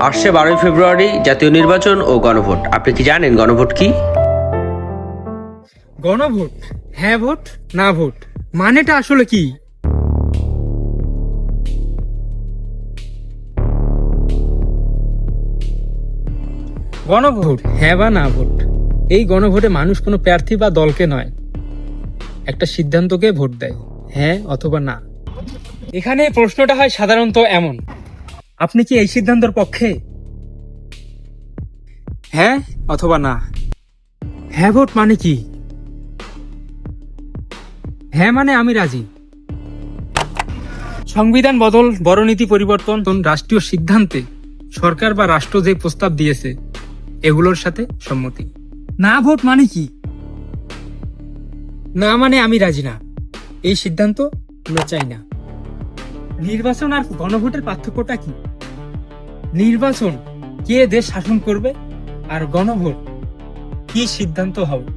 আসছে 12ই ফেব্রুয়ারি জাতীয় নির্বাচন ও গণভোট। আপনি কি জানেন গণভোট কি? গণভোট, হ্যাঁ ভোট না ভোট মানেটা আসলে কি? গণভোট হ্যাঁ বা না ভোট। এই গণভোটে মানুষ কোনো প্রার্থী বা দলকে নয়, একটা সিদ্ধান্তকে ভোট দেয়, হ্যাঁ অথবা না। এখানে প্রশ্নটা হয় সাধারণত এমন: আপনি কি এই সিদ্ধান্তের পক্ষে? হ্যাঁ অথবা না। হ্যাঁ ভোট মানে কি? হ্যাঁ মানে আমি রাজি। সংবিধান বদল, বড় নীতি পরিবর্তন, রাষ্ট্রীয় সিদ্ধান্তে সরকার বা রাষ্ট্র যে প্রস্তাব দিয়েছে এগুলোর সাথে সম্মতি। না ভোট মানে কি? না মানে আমি রাজি না, এই সিদ্ধান্ত আমরা চাই না। নির্বাচন আর গণভোটের পার্থক্যটা কি? নির্বাচন কে দেশ শাসন করবে, আর গণভোট কি সিদ্ধান্ত হবে।